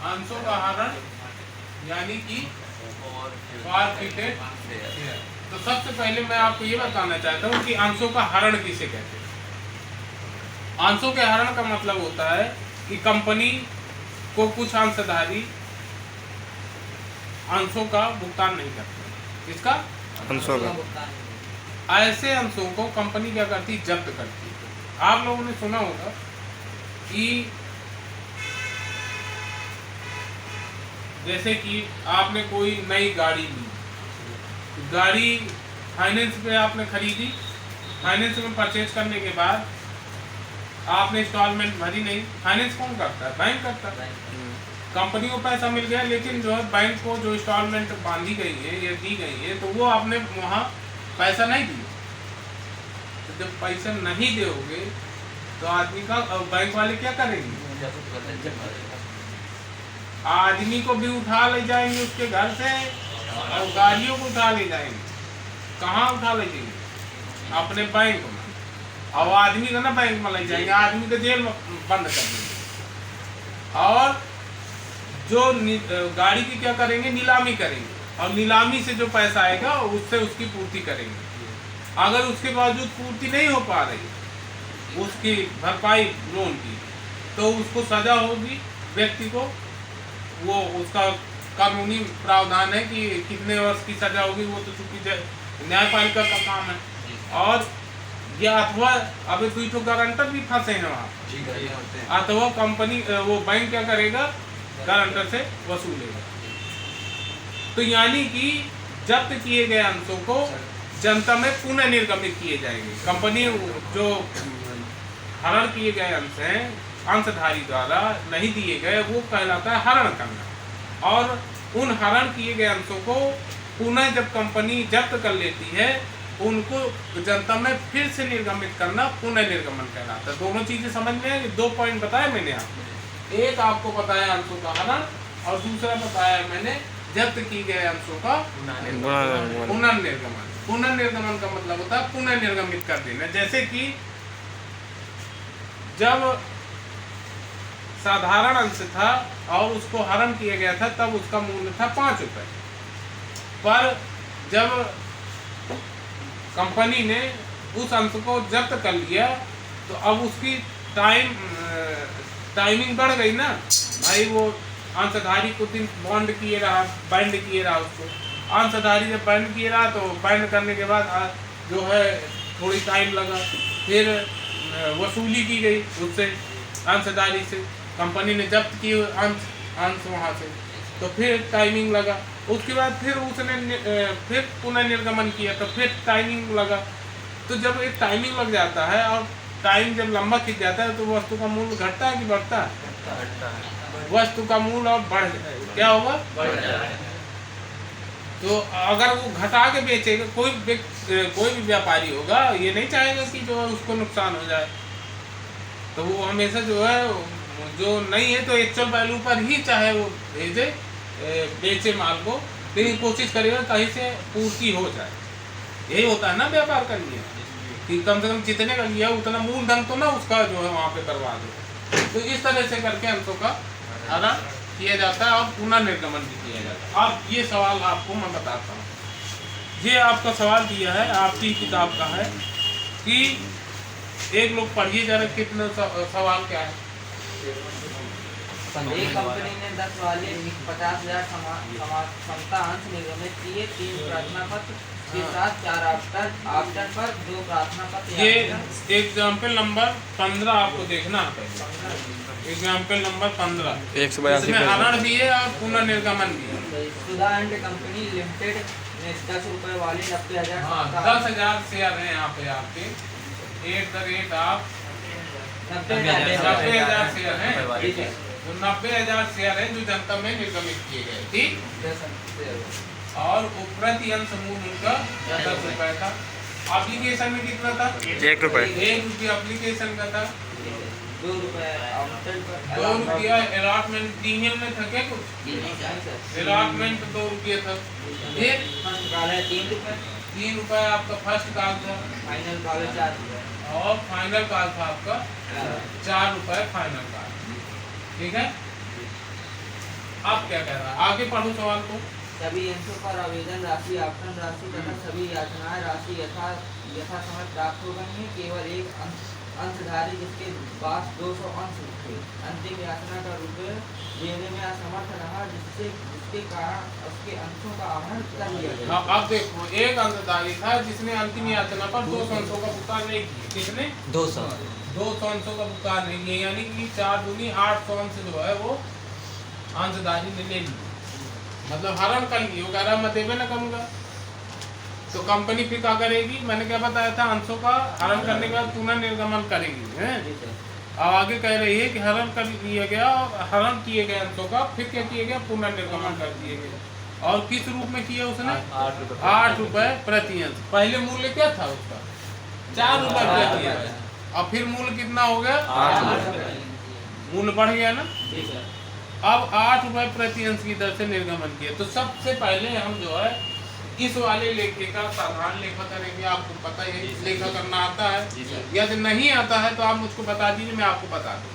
अंशों का हरण यानी कि फॉरफिटेड शेयर। तो सबसे पहले मैं आपको ये बताना चाहता हूँ कि अंशों का हरण किसे कहते हैं। अंशों के हरण का मतलब होता है कि कंपनी को कुछ अंशधारी अंशों का भुगतान नहीं करते। इसका अंशों का ऐसे अंशों को कंपनी क्या करती, जब्त करती है। आप लोगों ने सुना होगा कि जैसे कि आपने कोई नई गाड़ी ली, गाड़ी फाइनेंस पे आपने खरीदी, फाइनेंस में परचेज करने के बाद आपने इंस्टॉलमेंट भरी नहीं। फाइनेंस कौन करता है? बैंक करता है। कंपनी को पैसा मिल गया, लेकिन जो है बैंक को जो इंस्टॉलमेंट बांधी गई है या दी गई है, तो वो आपने वहाँ पैसा नहीं दिया। तो जब पैसा नहीं दोगे तो आदमी का बैंक वाले क्या करेंगे? आदमी को भी उठा ले जाएंगे उसके घर से और गाड़ियों को उठा ले जाएंगे। कहाँ उठा ले जाएंगे? अपने बैंक में। और आदमी को ना बैंक में ले जाएंगे, आदमी को जेल में बंद कर देंगे। और जो गाड़ी की क्या करेंगे? नीलामी करेंगे, और नीलामी से जो पैसा आएगा उससे उसकी पूर्ति करेंगे। अगर उसके बावजूद पूर्ति नहीं हो पा रही उसकी भरपाई लोन की, तो उसको सजा होगी व्यक्ति को। वो उसका कानूनी प्रावधान है कि कितने वर्ष की सजा होगी, वो तो चूंकि न्यायपालिका का काम है। और या अथवा अभी कोई तो गारंटर भी फंसे हैं वहाँ, अथवा कंपनी वो बैंक क्या करेगा? गारंटर से वसूलेगा। तो यानी कि जब्त किए गए अंशों को जनता में पुनः निर्गमित किए जाएंगे। कंपनी जो हरण किए गए अंश हैं अंशधारी द्वारा नहीं दिए गए, वो कहलाता है हरण करना। और उन हरण किए गए अंशों को पुनः जब कंपनी जब्त कर लेती है, उनको जनता में फिर से निर्गमित करना पुनः निर्गमन कहलाता है। दोनों चीजें समझ में, 2 पॉइंट बताए मैंने आपको। एक आपको बताया अंशों का हरण, और दूसरा बताया मैंने जब्त किए गए अंशों का पुनर्निर्गमन। पुनर्निर्गमन का मतलब होता है पुनः निर्गमित कर देना। जैसे कि जब साधारण अंश था और उसको हरण किया गया था, तब उसका मूल्य था 5 रुपए। पर जब कंपनी ने उस अंश को जब्त कर लिया, तो अब उसकी टाइमिंग बढ़ गई ना भाई। वो अंशधारी को दिन बॉन्ड किए रहा, बाइंड किए रहा उसको। अंशधारी जब बाइंड किए रहा, तो बाइंड करने के बाद जो है थोड़ी टाइम लगा, फिर वसूली की गई उससे, अंशधारी से। कंपनी ने जब्त की अंश वहाँ से, तो फिर टाइमिंग लगा। उसके बाद फिर उसने फिर पुनः निर्गमन किया, तो फिर टाइमिंग लगा। तो जब एक टाइमिंग लग जाता है और टाइम जब लंबा खिंच जाता है, तो वस्तु का मूल्य घटता है कि बढ़ता है? वस्तु का मूल्य और बढ़ क्या होगा? तो अगर वो घटा के बेचेगा, कोई भी व्यापारी होगा, ये नहीं चाहेगा कि जो है उसको नुकसान हो जाए। तो वो हमेशा जो है, जो नहीं है तो एक्चुअल वैल्यू पर ही चाहे वो भेजे, बेचे माल को, लेकिन कोशिश करेगा कहीं से पूर्ति हो जाए। यही होता है ना व्यापार का नियम, कि कम से कम जितने का लिया उतना मूलधन तो ना उसका जो है वहाँ पे बर्बाद हो। तो इस तरह से करके अंशों का हरण किया जाता है और पुनर्निर्गमन भी किया जाता है। अब ये सवाल आपको मैं बताता हूँ। ये आपका सवाल दिया है, आपकी किताब का है, कि एक लोग पढ़िए जरा कितने सवाल क्या है। एक कंपनी ने 10 वाले 50,000 क्षमता अंश निर्गमित किए। 3 प्रार्थना पत्र के साथ 4 आबटन पर 2 प्रार्थना पत्र। ये एग्जाम्पल नंबर 15 आपको देखना है। एग्जाम्पल नंबर 15 इसमें हरण भी है और पुनर्निर्गमन भी है। सुधा एंड कंपनी लिमिटेड ने 10 रुपए वाले 90,000 10,000 शेयर है यहाँ पे आपके। 8 आप 90,000 शेयर है, तो 90,000 शेयर है जो जनता में निर्गमित किए गए। ठीक। और प्रति अंश मूल्य उनका 10 रुपए था। एप्लीकेशन में कितना था? 1 रुपए। 1 रुपया एप्लीकेशन का था। 2 रुपए 2 रुपया अलॉटमेंट प्रीमियम में था क्या कुछ? अलॉटमेंट 2 रुपये था। फिर 3 रुपये आपका फर्स्ट कॉल था। फाइनल कॉल 4 रुपए और फाइनल कॉल था आपका 4 रुपये फाइनल कॉल। ठीक है। अब क्या कह रहा है, आगे पढ़ो सवाल को। सभी अंशों पर आवेदन राशि, आपतन राशि तथा सभी याचनाएं राशि यथा समय प्राप्त हो गई है। केवल एक अंशधारी जिसके पास 200 अंश थे अंतिम याचना का रुपये देने में असमर्थ रहा, जिसके कारण उसके अंशों का आहरण कर लिया गया। अब देखो, एक अंशधारी था जिसने अंतिम याचना पर 200 अंशों का भुगतान नहीं किया। किसने? 200 अंशों का भुगतान नहीं किया, यानी कि 4 दूनी 800 अंश जो है वो अंशधारी ने ले लिया, मतलब हरण कर लिया। वो कह रहा मैं देवे ना करूँगा, तो कंपनी फिर क्या करेगी? मैंने क्या बताया था, अंशों का हरण करने के बाद पुनर्निर्गमन करेगी, है? अब आगे कह रही है कि हरण कर लिया गया, और हरण किए गए अंशों का फिर क्या किया गया? पुनर्निर्गमन कर दिए गए। और किस रूप में किया उसने? 8 रुपए प्रति अंश। पहले मूल्य क्या था उसका? 4 रुपए प्रति अंश। अब फिर मूल्य कितना हो गया? 8। मूल्य बढ़ गया ना। अब 8 रुपए प्रति अंश की दर से निर्गमन किया। तो सबसे पहले हम जो है इस वाले लेखे का साधारण लेखा करेंगे। आपको पता है लेखा करना आता है, यदि नहीं आता है तो आप मुझको बता दीजिए, मैं आपको बता दूँ,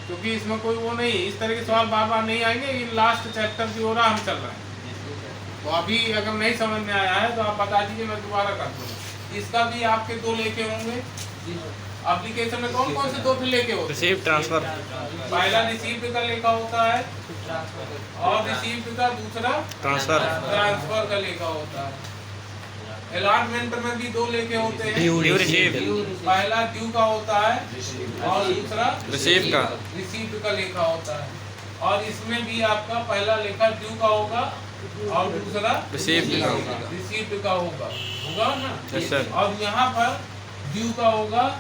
क्योंकि इसमें कोई वो नहीं, इस तरह के सवाल बार बार नहीं आएंगे। ये लास्ट चैप्टर की ओर हम चल रहे हैं, तो अभी अगर नहीं समझ में आया है तो आप बता दीजिए, मैं दोबारा कर दूँगा। इसका भी आपके 2 लेखे होंगे। एप्लीकेशन में कौन कौन से 2 लेखे होते हैं? रिसीव ट्रांसफर, पहला रिसीव्ड का लेखा होता है, और रिसीव्ड का दूसरा ट्रांसफर का लेखा होता है। अलॉटमेंट में भी 2 लेखे होते हैं, ड्यू रिसीव, पहला ड्यू का होता है और दूसरा रिसीव का लेखा होता है। और इसमें भी आपका पहला लेखा ड्यू का होगा और दूसरा रिसीव्ड का होगा ना। Yes sir. और यहाँ पर ड्यू का होगा,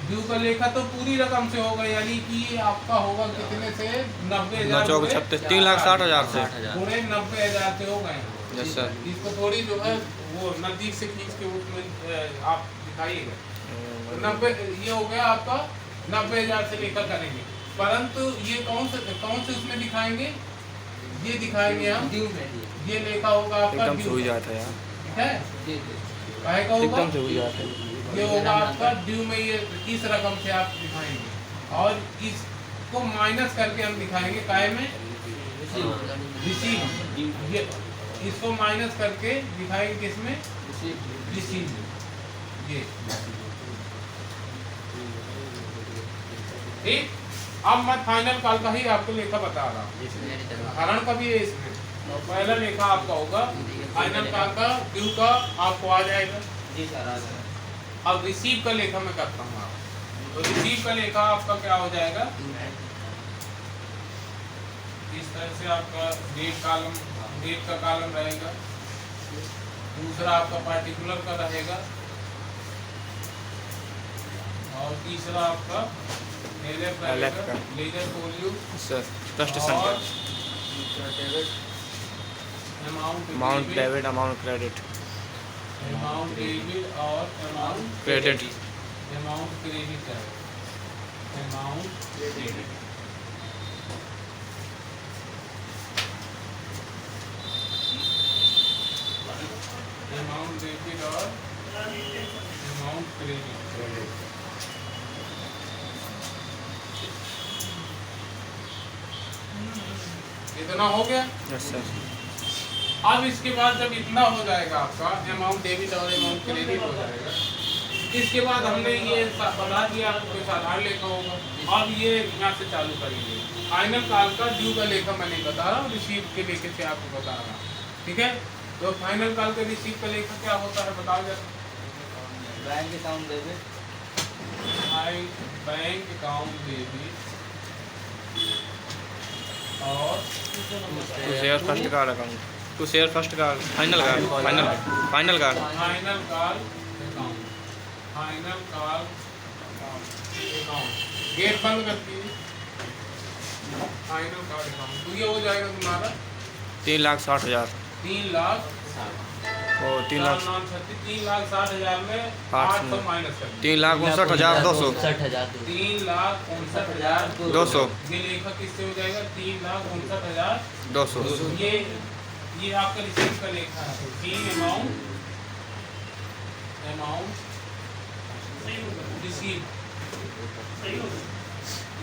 ड्यू का लेखा तो पूरी रकम से होगा, यानी कि आपका होगा कितने से? 90,000, 3,60,000 से, पूरे 90,000 से हो गए। Yes sir. इसको थोड़ी जो है वो नजदीक से खींच के उसमें आप दिखाइएगा। 90 ये हो गया आपका, 90,000 से लेकर करेंगे। परंतु ये कौन से उसमें दिखाएंगे? ये दिखाएंगे हम ड्यू में। ये लेखा होगा आपका एकदम से हो जाता है यार, ठीक है, काहे का होगा? एकदम से हो जाता है। ये होगा आपका ड्यू में, ये इस रकम से आप दिखाएंगे, और इसको माइनस करके हम दिखाएंगे काहे में? रिसीव। ये इसको माइनस करके दिखाएंगे किसमें? रिसीव। ये ठीक। अब मैं फाइनल कॉल का ही आपको लेखा बता रहा हूँ, हरण का भी है इसमें। तो पहला लेखा आपका होगा फाइनल कॉल का, ड्यू का आपको आ जाएगा। अब रिसीव का लेखा मैं करता हूँ आपको। तो रिसीव का लेखा आपका क्या हो जाएगा? इस तरह से आपका डेट का कॉलम रहेगा, दूसरा आपका पार्टिकुलर का रहेगा, और तीसरा आपका लेजर वॉल्यूम और amount debit, amount credit, amount debit और अमाउंट क्रेडिट, अमाउंट क्रेडिट है, अमाउंट क्रेडिट। अमाउंट डेबिट और अमाउंट क्रेडिट। इतना हो गया। Yes sir. अब इसके बाद जब इतना हो जाएगा आपका अमाउंट डेबिट और अमाउंट क्रेडिट हो जाएगा, इसके बाद हमने ये बता दिया आपको साधारण लेखा होगा। अब ये यहाँ से चालू करेंगे फाइनल कॉल का ड्यू का लेखा। मैं नहीं बता रहा हूँ, रिसीव के लेखे से आपको बता रहा हूँ, ठीक है। तो फाइनल कॉल का रिसीव का लेखा क्या होता है बताओ जरा। Bank account debit, bank account debit और to share first card account, to share first card, final card, final card, final call account, final call account. Gate बंद कर दीजिए। फाइनल कॉल अकाउंट तो ये हो जाएगा तुम्हारा 3,60,000 और 3,60,000 में 800 माइनस कर 3,59,200 3,59,200। ये लेखा किससे हो जाएगा? 3,59,200। ये आपका रिसीव का लेखा है। अमाउंट रिसीव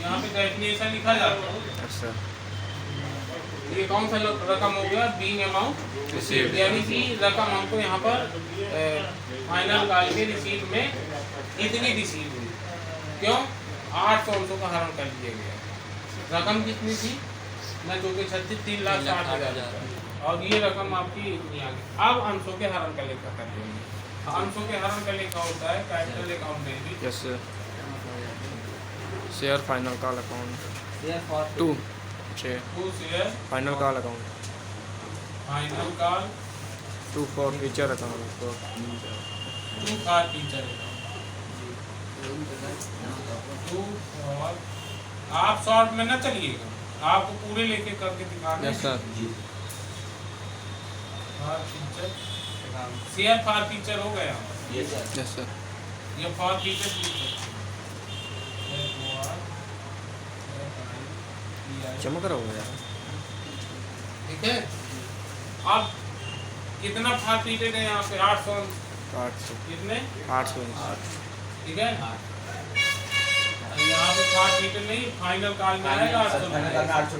यहाँ पे डेफिनेशन लिखा जाता है। अच्छा ये कौन सा रकम हो गया? बीइंग अमाउंट रिसीव्ड, यानी कि रकम हमको यहाँ पर फाइनल कॉल के रिसीव में इतनी रिसीव हुई। क्यों? 800 का हरण कर लिया गया। रकम कितनी थी? मैं 2 के 36 3,60,000। और ये रकम आपकी इतनी आ गई। अब अंशों के हरण का लेखा कर देंगे। अंशों के हरण का लेखा होता है capital account debit. Yes sir. Share final call account share for 2 share to share final call account final call 2 forfeiture account to forfeiture to for. आप शॉर्ट में ना चलिएगा, आपको पूरे लेके करके दिखाना। Yes sir. Forfeiture share forfeiture हो गया। Yes sir. ये फॉर टीचर चमक रहा होगा यार। ठीक है। अब कितना फॉर टीचर है यहाँ पे? 800। 800 कितने? 800 ठीक है। यहाँ पे फॉर टीचर नहीं, फाइनल कॉल में आएगा 800।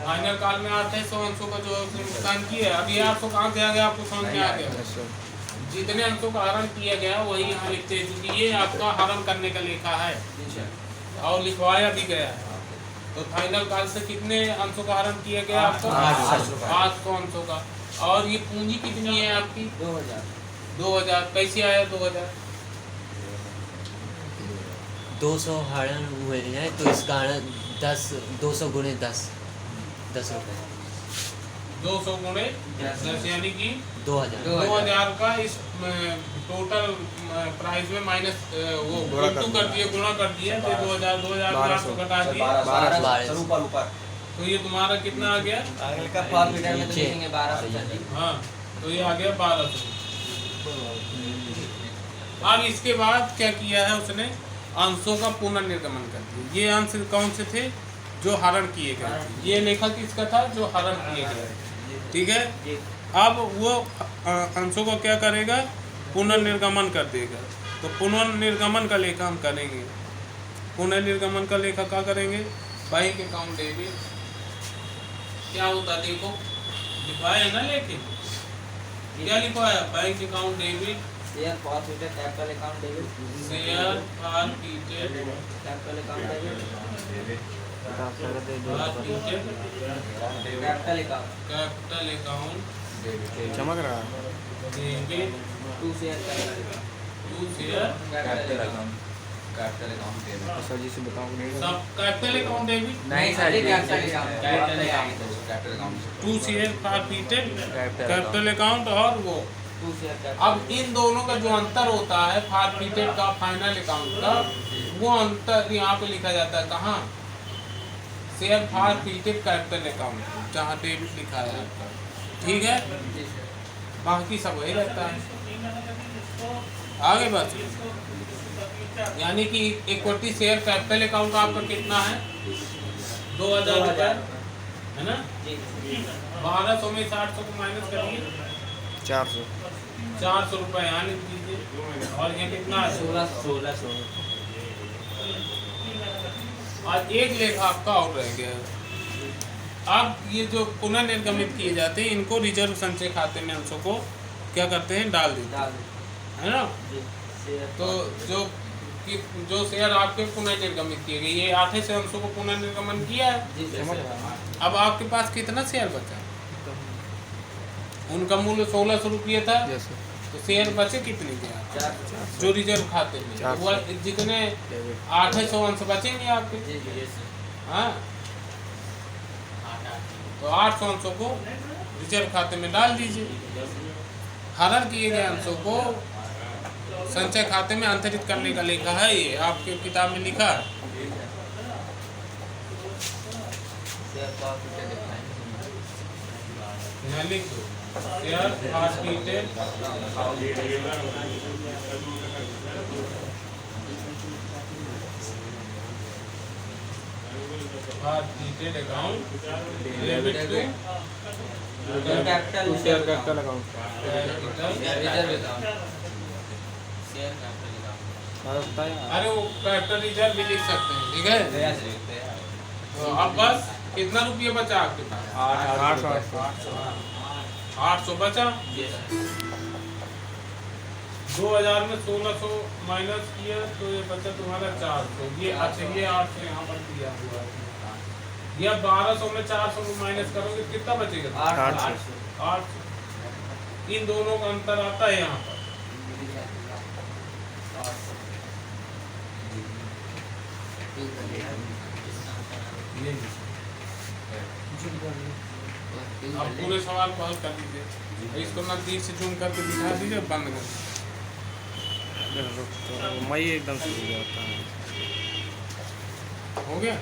फाइनल कॉल में आते हैं 100 अंशों का जो उसने भुगतान किया है। अब ये 800 कहाँ से आ गया? आपको समझ में आ गया। Yes sir. जितने अंशों का हरण किया गया वही यहाँ लिखते हैं, क्योंकि ये आपका हरण करने का लेखा है और लिखवाया भी गया है। तो फाइनल कॉल से कितने अंशों का हरण किया गया आपको? 800 अंशों का। और ये पूंजी कितनी है आपकी? 2000। कैसे आया 2000? 200 हरण हुए हैं तो इस कारण 200 गुणे 10 रुपये 200 गुणे 10 यानी कि 2000 का इस टोटल प्राइस में माइनस वो गुणा कर दिए तो 2000 800 घटा दिए 12 तो ये तुम्हारा कितना आ गया? आगे का प्रॉफिट में तो लिखेंगे 1200। हाँ, तो ये आ गया 1200। अब इसके बाद क्या किया है उसने? अंशों का पुनर्निर्गमन कर दिया। ये अंश कौन से थे? जो हरण किए गए। ये लेखा किसका था? जो हरण किए गए। ठीक है। अब वो अंशों को क्या करेगा? पुनर्निर्गमन कर देगा। तो पुनर्निर्गमन का लेखा हम करेंगे। पुनर्निर्गमन का लेखा क्या करेंगे? बैंक अकाउंट डेबिट क्या होता? देखो लिखवाया ना, लेकिन क्या लिखवाया? Bank account debit share for future capital account debit. Share for future capital account debit. Capital account चमक रहा है। Debit to share capital account sir ji से बताऊंगे। सब कैपिटल अकाउंट डेबिट नहीं sir, capital account to share for future capital account. और वो to share अब इन दोनों का जो अंतर होता है फॉरफिटेड का फाइनल अकाउंट का, वो अंतर यहाँ पे लिखा जाता है। कहाँ? शेयर फॉरफिटेड कैपिटल अकाउंट जहाँ डेबिट लिखा है आपका। ठीक है। बाकी सब वही रहता है। आगे बस, यानी कि इक्विटी शेयर कैपिटल अकाउंट आपका कितना है? 2000 रुपये है ना। 1200 में 700 को माइनस करिए 400 रुपये यहाँ लिख दीजिए। और ये कितना है? 1600। और एक लेखा आपका और रह गया। अब ये जो पुनर्निर्गमित किए जाते हैं इनको रिजर्व संचय खाते में अंशों को क्या करते हैं? डाल देते हैं, है ना। तो जो शेयर आपके पुनर्निर्गमित किए गए, ये 8 से अंशों को पुनर्निर्गमन किया है। अब आपके पास कितना शेयर बचा? उनका मूल्य 1600 रुपये था। तो शेयर बचे कितने के? जो रिजर्व खाते में वो जितने 800 अंश बचेंगे आपके। हाँ, तो 800 अंशों को रिजर्व खाते में डाल दीजिए। हरण किए गए अंशों को संचय खाते में अंतरित करने का लेखा है। ये आपके किताब में लिखा है। यहाँ लिख दो share forfeited account debit to capital share capital account. अरे वो कैपिटल रिजर्व भी लिख सकते हैं, ठीक है। तो अब बस कितना रुपये बचा आपके पास? 800 बचा। 2000 में 1600 माइनस किया तो ये बचा तुम्हारा 400। ये अच्छा, ये 800 यहाँ पर दिया हुआ है। ये 1200 में 400 को माइनस करोगे कितना बचेगा? 800। इन दोनों का अंतर आता है यहाँ पर। अब पूरे सवाल को हल कर दीजिए। इसको नजदीक से जूम करके दिखा दीजिए, बंद कर। मैं एकदम से हो जाता है। हो गया।